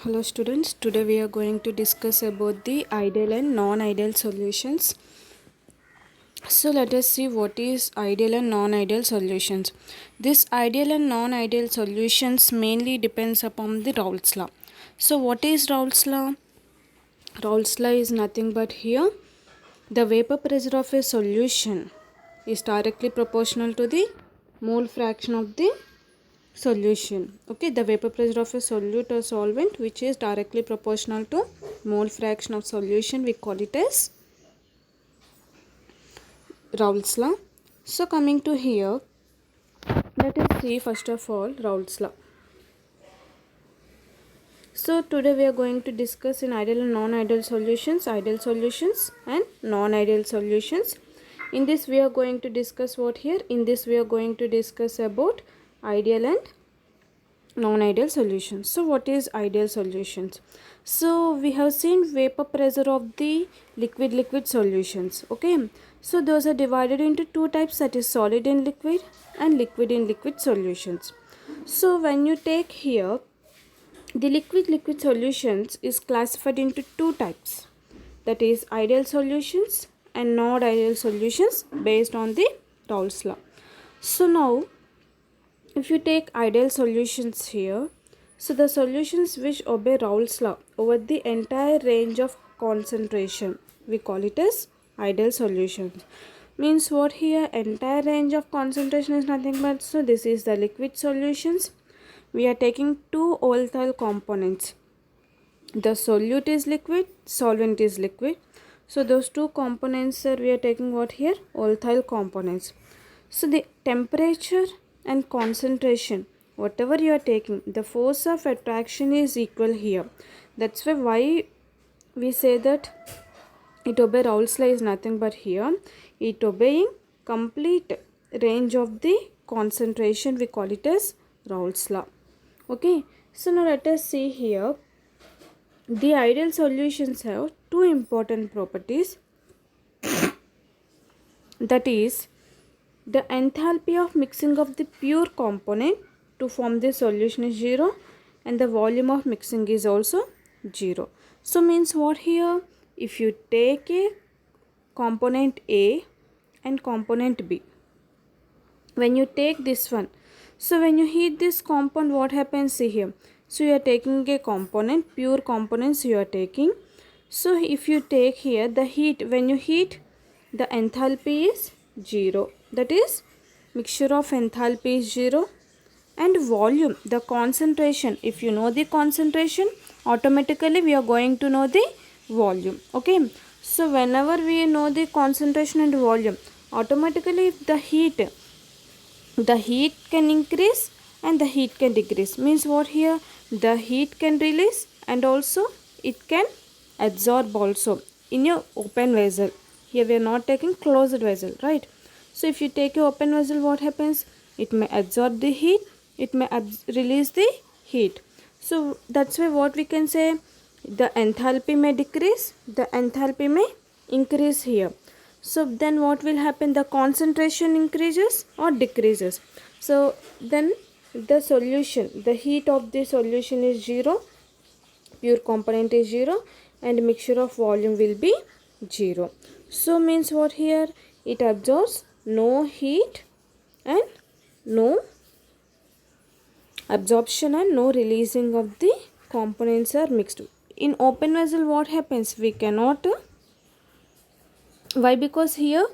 Hello students, today we are going to discuss about the ideal and non-ideal solutions. So let us see what is ideal and non-ideal solutions. This ideal and non-ideal solutions mainly depends upon the Raoult's law. So what is Raoult's law? Raoult's law is nothing but here the vapor pressure of a solution is directly proportional to the mole fraction of the solution. Okay, the vapor pressure of a solute or solvent which is directly proportional to mole fraction of solution, we call it as Raoult's law. So coming to here, let us see first of all Raoult's law. So today we are going to discuss in ideal and non-ideal solutions, ideal solutions and non-ideal solutions. In this we are going to discuss what here? In this we are going to discuss about ideal and non-ideal solutions. So what is ideal solutions? So we have seen vapor pressure of the liquid solutions. Okay, so those are divided into two types, that is solid in liquid and liquid in liquid solutions. So when you take here the liquid solutions is classified into two types, that is ideal solutions and non-ideal solutions based on the Raoult's law. So now if you take ideal solutions here, so the solutions which obey Raoult's law over the entire range of concentration, we call it as ideal solutions. Means what here? Entire range of concentration is nothing but, so this is the liquid solutions. We are taking two volatile components. The solute is liquid, solvent is liquid. So those two components are, we are taking what here? Volatile components. So the temperature and concentration, whatever you are taking, the force of attraction is equal here. That's why we say that it obey Raoult's law is nothing but here it obeying complete range of the concentration, we call it as Raoult's law. Okay, so now let us see here the ideal solutions have two important properties, that is the enthalpy of mixing of the pure component to form the solution is 0 and the volume of mixing is also 0. So means what here? If you take a component A and component B, when you take this one, so when you heat this compound, what happens? See here, so you are taking a component, pure components you are taking. So if you take here the heat, when you heat, the enthalpy is 0, that is mixture of enthalpy is 0. And volume, the concentration, if you know the concentration, automatically we are going to know the volume. Okay, so whenever we know the concentration and volume, automatically if the heat can increase and the heat can decrease. Means what here? The heat can release and also it can absorb also in your open vessel. Here we are not taking closed vessel, right? So if you take a open vessel, what happens? It may absorb the heat, it may release the heat. So that's why what we can say, the enthalpy may decrease, the enthalpy may increase here. So then what will happen? The concentration increases or decreases. So then the solution, the heat of the solution is 0, pure component is 0 and mixture of volume will be 0. So means what here? It absorbs no heat and no absorption and no releasing of the components are mixed. In open vessel what happens? We cannot, why? Because here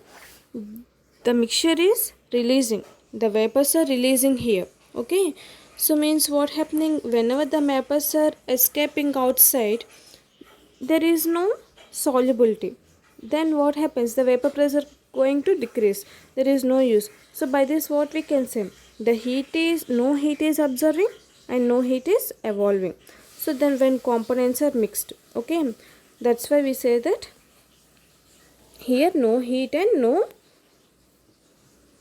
the mixture is releasing, the vapors are releasing here. Okay, so means what happening? Whenever the vapors are escaping outside, there is no solubility. Then what happens? The vapor pressure going to decrease, there is no use. So by this what we can say, the heat is, no heat is absorbing and no heat is evolving. So then when components are mixed, okay, that's why we say that here no heat and no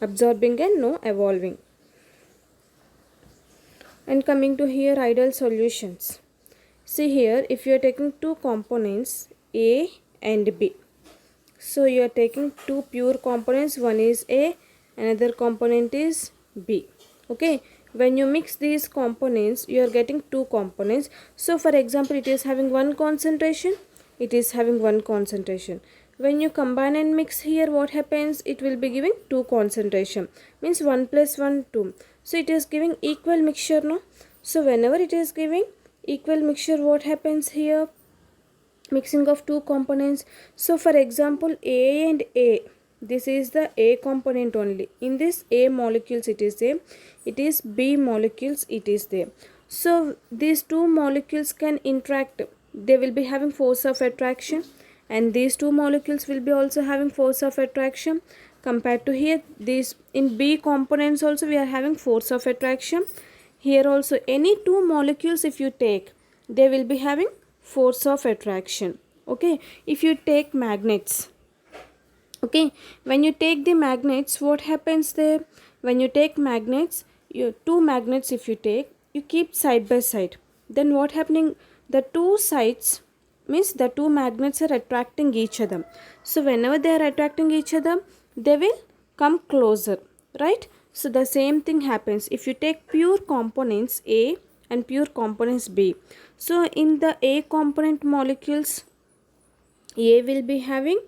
absorbing and no evolving. And coming to here ideal solutions, see here if you are taking two components A and B, so you are taking two pure components, one is A, another component is B. Okay, when you mix these components, you are getting two components. So for example, it is having one concentration, it is having one concentration. When you combine and mix here, what happens? It will be giving two concentration, means 1 plus 1 2. So it is giving equal mixture, no? So whenever it is giving equal mixture, what happens here? Mixing of two components. So for example, A and A, this is the A component only. In this A molecules it is there, it is B molecules it is there. So these two molecules can interact, they will be having force of attraction, and these two molecules will be also having force of attraction. Compared to here, this in B components also we are having force of attraction. Here also any two molecules if you take, they will be having force of attraction. Okay, if you take magnets, okay, when you take the magnets, what happens there? When you take magnets, you two magnets if you take, you keep side by side, then what happening? The two sides, means the two magnets are attracting each other. So whenever they are attracting each other, they will come closer, right? So the same thing happens if you take pure components A and pure components B. So in the A component molecules, A will be having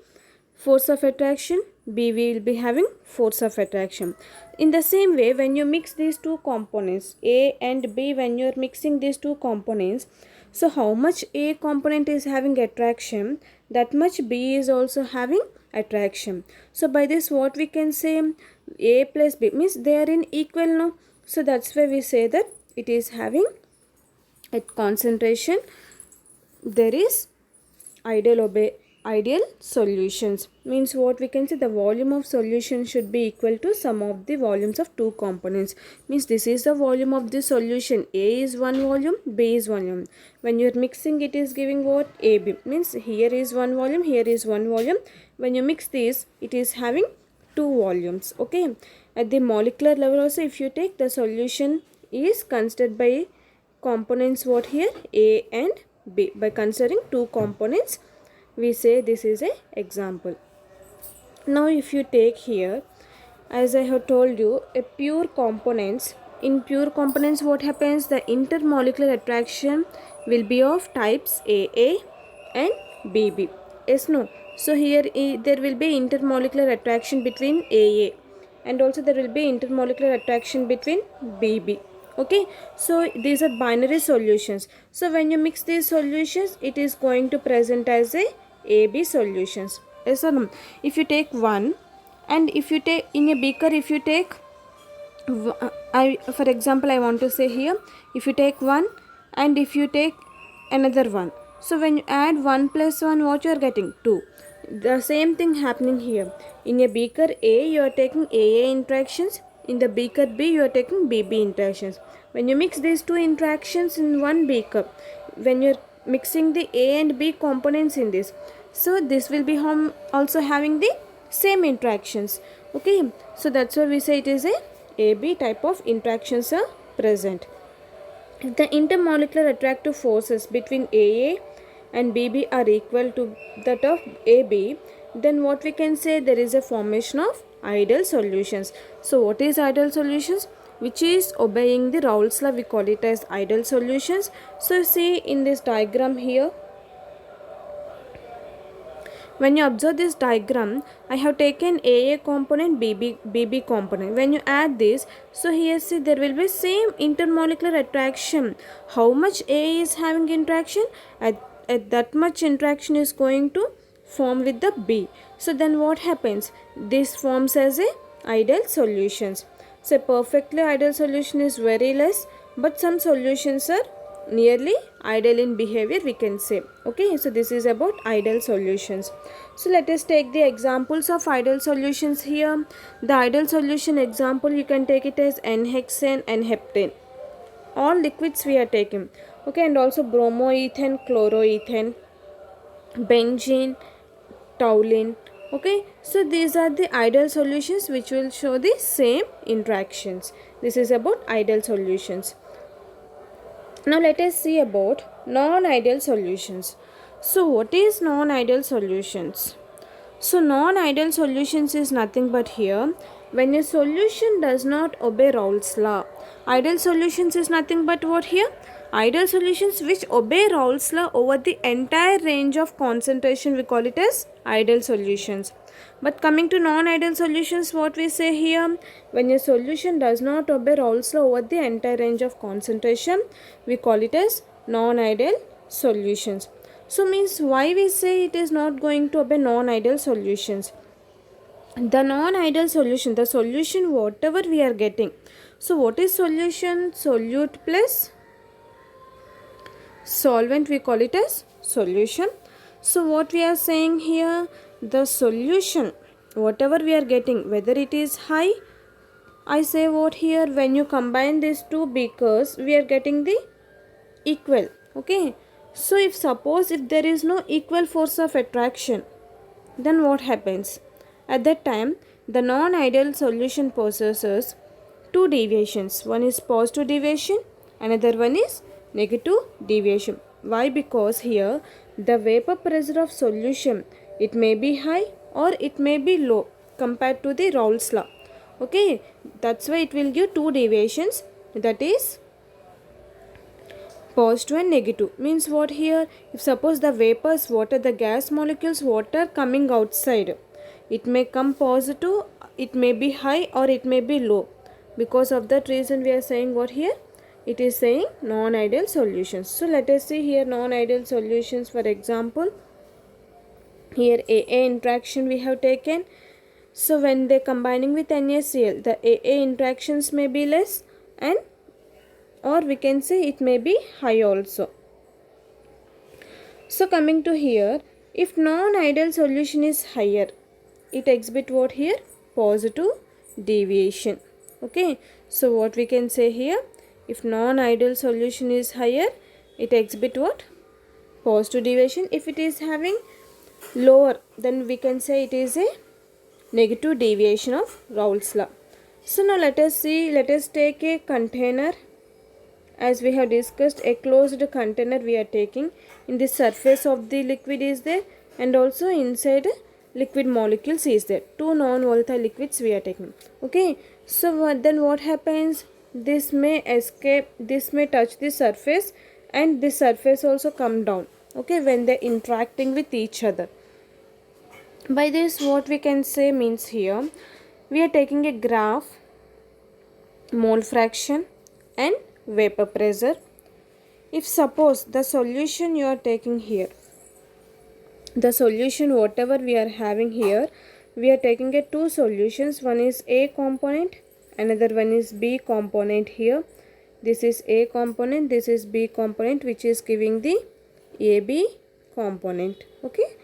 force of attraction, B will be having force of attraction. In the same way, when you mix these two components, A and B, when you are mixing these two components, so how much A component is having attraction, that much B is also having attraction. So by this what we can say, A plus B means they are in equal, no? So that's why we say that it is having at concentration there is ideal solutions. Means what we can say, the volume of solution should be equal to sum of the volumes of two components. Means this is the volume of the solution. A is one volume, B is one volume. When you are mixing, it is giving what? AB. Means here is one volume, here is one volume. When you mix this, it is having two volumes. Okay, at the molecular level also, if you take, the solution is considered by components what here? A and B. By considering two components, we say this is a example. Now if you take here, as I have told you, a pure components, in pure components what happens? The intermolecular attraction will be of types AA and BB. Yes, no? So here there will be intermolecular attraction between AA, and also there will be intermolecular attraction between BB. Okay, so these are binary solutions. So when you mix these solutions, it is going to present as a AB solutions. Yes or no? If you take one, and if you take in a beaker, if you take, for example I want to say here, if you take one and if you take another one, so when you add 1 plus 1, what you are getting? 2. The same thing happening here. In a beaker A, you are taking AA interactions. In the beaker B, you are taking BB interactions. When you mix these two interactions in one beaker, when you are mixing the A and B components in this, so this will be also having the same interactions. Okay, so that's why we say it is a AB type of interactions are present. If the intermolecular attractive forces between AA and BB are equal to that of AB, then what we can say, there is a formation of ideal solutions. So what is ideal solutions? Which is obeying the Raoult's law, we call it as ideal solutions. So see in this diagram here, when you observe this diagram, I have taken AA component, BB component. When you add this, so here see there will be same intermolecular attraction. How much A is having interaction? At that much interaction is going to form with the B. So then what happens? This forms as a ideal solutions. So perfectly ideal solution is very less, but some solutions are nearly ideal in behavior, we can say. Okay, so this is about ideal solutions. So let us take the examples of ideal solutions here. The ideal solution example, you can take it as N-hexane and heptane. All liquids we are taking. Okay, and also bromoethane, chloroethane, benzene, toluene. Okay, so these are the ideal solutions which will show the same interactions. This is about ideal solutions. Now let us see about non-ideal solutions. So what is non-ideal solutions? So non-ideal solutions is nothing but here, when a solution does not obey Raoult's law. Ideal solutions is nothing but what here? Ideal solutions which obey Raoult's law over the entire range of concentration, we call it as ideal solutions. But coming to non-ideal solutions, what we say here? When a solution does not obey Raoult's law over the entire range of concentration, we call it as non-ideal solutions. So means why we say it is not going to obey non-ideal solutions? The non-ideal solution, the solution whatever we are getting. So what is solution? Solute plus solvent, we call it as solution. So what we are saying here, the solution whatever we are getting, whether it is high, I say what here, when you combine these two beakers we are getting the equal. Okay, so if suppose if there is no equal force of attraction, then what happens? At that time the non-ideal solution possesses two deviations. One is positive deviation, another one is negative deviation. Why? Because here the vapor pressure of solution, it may be high or it may be low compared to the Raoult's law. Okay, that's why it will give two deviations, that is positive and negative. Means what here? If suppose the vapors water, the gas molecules water coming outside, it may come positive, it may be high or it may be low. Because of that reason we are saying what here? It is saying non-ideal solutions. So let us see here non-ideal solutions. For example, here AA interaction we have taken. So when they combining with NaCl, the AA interactions may be less, and or we can say it may be high also. So coming to here, if non-ideal solution is higher, it exhibit what here? Positive deviation. Okay, so what we can say here, if non-ideal solution is higher, it exhibit what? Positive deviation. If it is having lower, then we can say it is a negative deviation of Raoult's law. So now let us see, let us take a container. As we have discussed, a closed container we are taking. In the surface of the liquid is there, and also inside liquid molecules is there. Two non-volatile liquids we are taking. Okay, so then what happens? This may escape, this may touch the surface, and this surface also come down. Okay, when they interacting with each other. By this what we can say means here, we are taking a graph, mole fraction and vapor pressure. If suppose the solution you are taking here, the solution whatever we are having here, we are taking a two solutions. One is A component, another one is B component here. This is A component, this is B component, which is giving the AB component. Okay,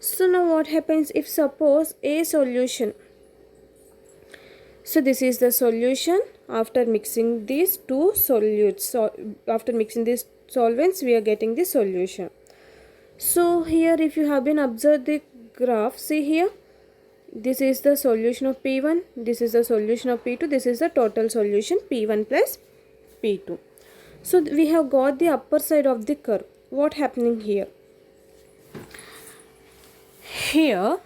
so now what happens if suppose A solution, so this is the solution after mixing these two solutes. So after mixing these solvents we are getting the solution. So here if you have been observed the graph, see here, this is the solution of P1, this is the solution of P2, this is the total solution P1 plus P2. So we have got the upper side of the curve. What happening here? Here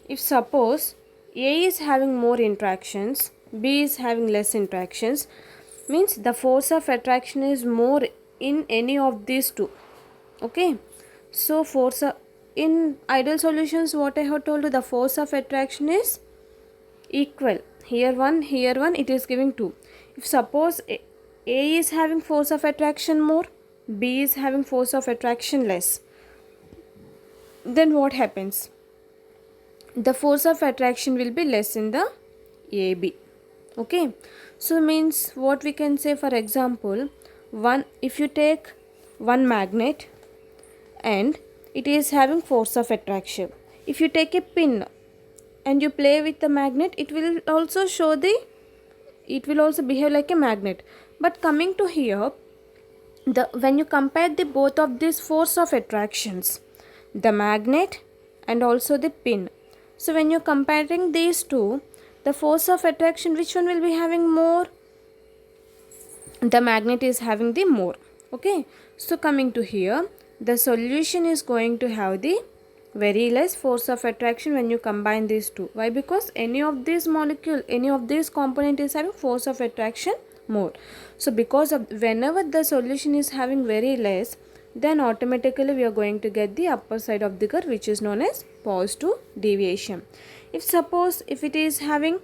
if suppose A is having more interactions, B is having less interactions, means the force of attraction is more in any of these two. Okay, so force in ideal solutions, what I have told you, the force of attraction is equal. Here one, it is giving 2. If suppose A is having force of attraction more, B is having force of attraction less, then what happens? The force of attraction will be less in the AB. Okay, so means what we can say, for example, one, if you take one magnet and it is having force of attraction, if you take a pin and you play with the magnet, it will also show the, it will also behave like a magnet. But coming to here, the when you compare the both of these force of attractions, the magnet and also the pin, so when you're comparing these two, the force of attraction, which one will be having more? The magnet is having the more. Okay, so coming to here, the solution is going to have the very less force of attraction when you combine these two. Why? Because any of these molecule, any of these component is having force of attraction more. So because of whenever the solution is having very less, then automatically we are going to get the upper side of the curve, which is known as positive deviation. If suppose if it is having,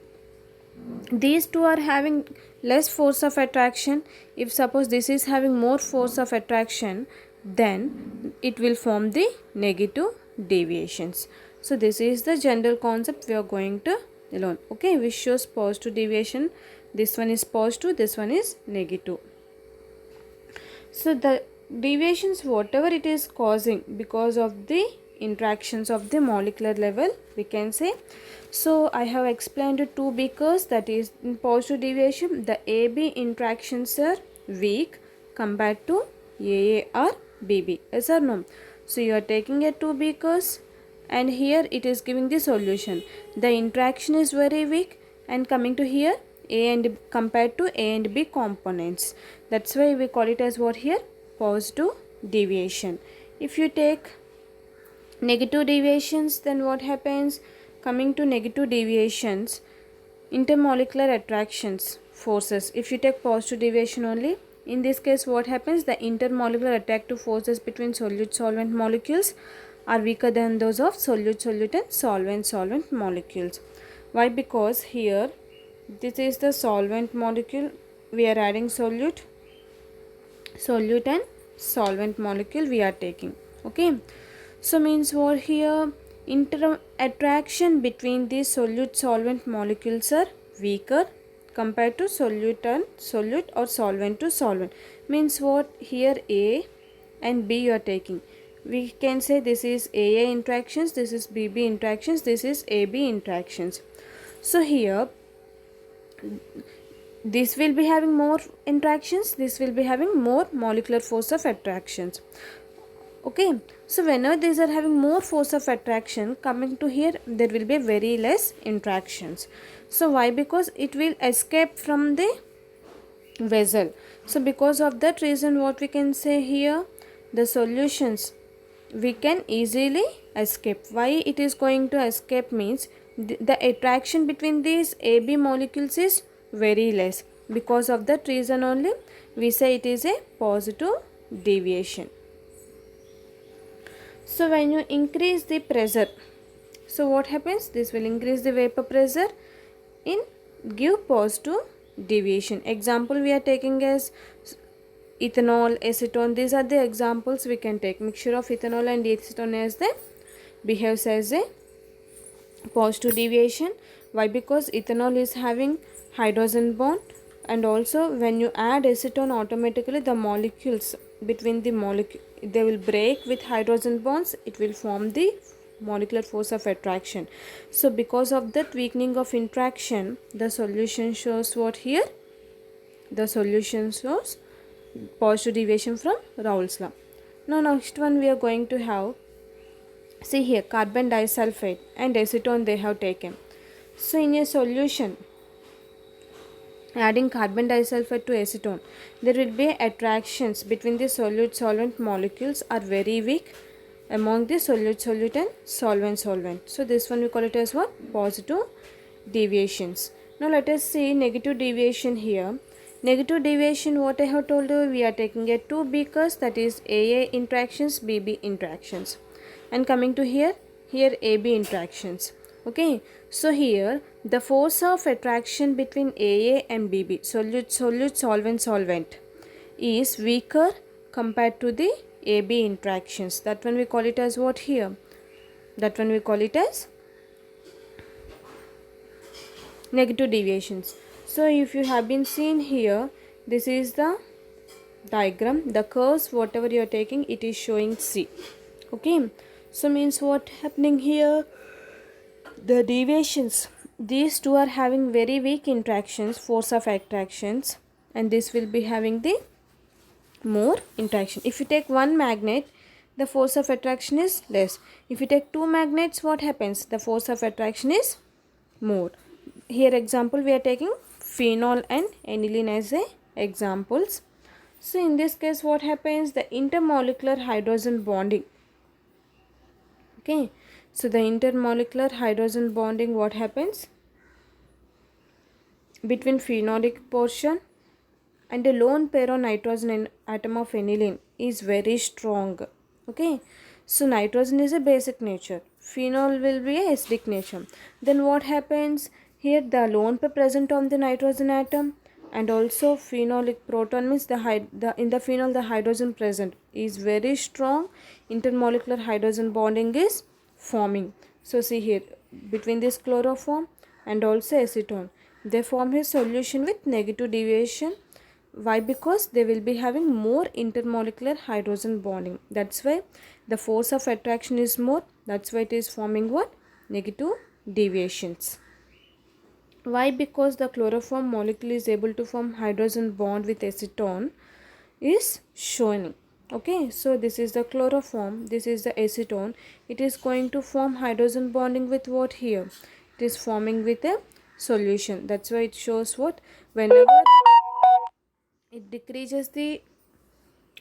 these two are having less force of attraction, if suppose this is having more force of attraction, then it will form the negative deviations. So this is the general concept we are going to learn. Okay, which shows positive deviation. This one is positive, this one is negative. So the deviations, whatever it is causing because of the interactions of the molecular level, we can say. So I have explained two beakers, that is in positive deviation the AB interactions are weak compared to AA or BB. Yes or no? So you are taking a two beakers and here it is giving the solution. The interaction is very weak, and coming to here A and compared to A and B components. That's why we call it as what here? Positive deviation. If you take negative deviations, then what happens? Coming to negative deviations, intermolecular attractions forces. If you take positive deviation only, in this case what happens? The intermolecular attractive forces between solute-solvent molecules are weaker than those of solute-solute and solvent-solvent molecules. Why? Because here this is the solvent molecule, we are adding solute and solvent molecule we are taking. Okay, so means what here? Attraction between these solute solvent molecules are weaker compared to solute and solute or solvent to solvent. Means what? Here A and B you are taking, we can say this is AA interactions, this is BB interactions, this is AB interactions. So here this will be having more interactions, this will be having more molecular force of attractions. Okay, so whenever these are having more force of attraction, coming to here there will be very less interactions. So why? Because it will escape from the vessel. So because of that reason, what we can say here, the solutions we can easily escape. Why it is going to escape? Means the attraction between these AB molecules is very less. Because of that reason only we say it is a positive deviation. So when you increase the pressure, so what happens? This will increase the vapor pressure in give positive deviation. Example we are taking as ethanol, acetone. These are the examples we can take. Mixture of ethanol and acetone as the behaves as a positive deviation. Why? Because ethanol is having hydrogen bond, and also when you add acetone, automatically the molecules between the molecule, they will break with hydrogen bonds, it will form the molecular force of attraction. So because of that weakening of interaction, the solution shows what here? The solution shows positive deviation from Raoult's law. Now next one we are going to have, see here, carbon disulfide and acetone they have taken. So in a solution adding carbon disulfide to acetone, there will be attractions between the solute solvent molecules are very weak among the solute solute and solvent solvent. So this one we call it as what? Positive deviations. Now let us see negative deviation here. Negative deviation, what I have told you, we are taking a two beakers, that is AA interactions, BB interactions, and coming to here AB interactions. Okay, so here the force of attraction between AA and BB, solute solvent solvent, is weaker compared to the AB interactions. That one we call it as what here? That one we call it as negative deviations. So if you have been seen here, this is the diagram, the curves whatever you are taking, it is showing C. Okay, so means what happening here? The deviations, these two are having very weak interactions, force of attractions, and this will be having the more interaction. If you take one magnet, the force of attraction is less. If you take two magnets, what happens? The force of attraction is more. Here example we are taking phenol and aniline as a examples. So in this case what happens? The intermolecular hydrogen bonding. Okay, so the intermolecular hydrogen bonding, what happens between phenolic portion and the lone pair on nitrogen atom of aniline is very strong. Okay, so nitrogen is a basic nature, phenol will be a acidic nature. Then what happens here? The lone pair present on the nitrogen atom and also phenolic proton means in the phenol the hydrogen present is very strong. Intermolecular hydrogen bonding is forming. So see here, between this chloroform and also acetone, they form a solution with negative deviation. Why? Because they will be having more intermolecular hydrogen bonding. That's why the force of attraction is more. That's why it is forming what? Negative deviations. Why? Because the chloroform molecule is able to form hydrogen bond with acetone is showing. Okay, so this is the chloroform, this is the acetone. It is going to form hydrogen bonding with what here? It is forming with a solution. That's why it shows what? Whenever it decreases the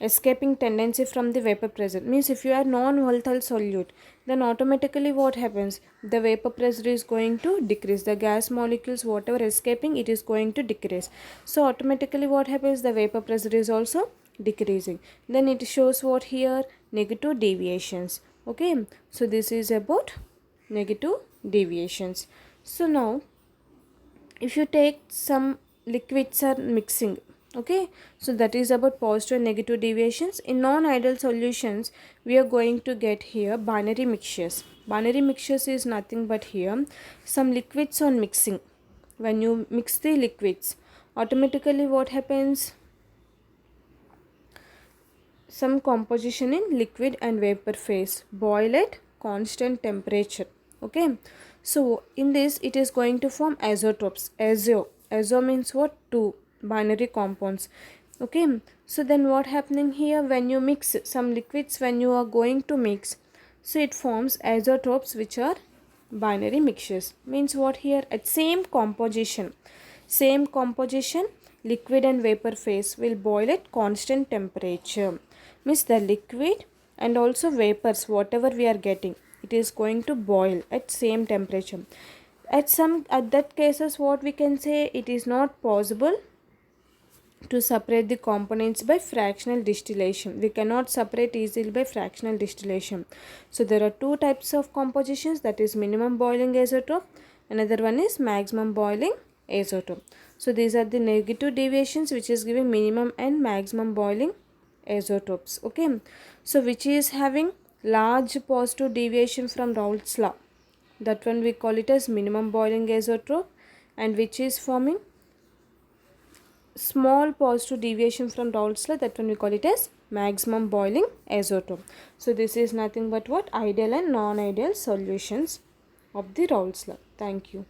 escaping tendency from the vapor pressure, means if you are non-volatile solute, then automatically what happens? The vapor pressure is going to decrease. The gas molecules whatever escaping, it is going to decrease. So automatically what happens? The vapor pressure is also decreasing. Then it shows what here? Negative deviations. Okay, so this is about negative deviations. So now if you take some liquids are mixing, okay, so that is about positive and negative deviations. In non-ideal solutions we are going to get here binary mixtures. Binary mixtures is nothing but here some liquids on mixing. When you mix the liquids, automatically what happens? Some composition in liquid and vapor phase, boil at constant temperature. Okay, so in this it is going to form azotopes. Azo means what? Two binary compounds. Okay, so then what happening here? When you mix some liquids, when you are going to mix, so it forms azotopes which are binary mixtures. Means what here? At same composition, liquid and vapor phase will boil at constant temperature. Means the liquid and also vapors whatever we are getting, it is going to boil at same temperature. At that cases what we can say, it is not possible to separate the components by fractional distillation. We cannot separate easily by fractional distillation. So there are two types of compositions, that is minimum boiling azeotrope, another one is maximum boiling azeotrope. So these are the negative deviations which is giving minimum and maximum boiling azotopes. Okay, so which is having large positive deviation from Raoult's law, that one we call it as minimum boiling azeotrope, and which is forming small positive deviation from Raoult's law, that one we call it as maximum boiling azeotrope. So this is nothing but what? Ideal and non-ideal solutions of the Raoult's law. Thank you.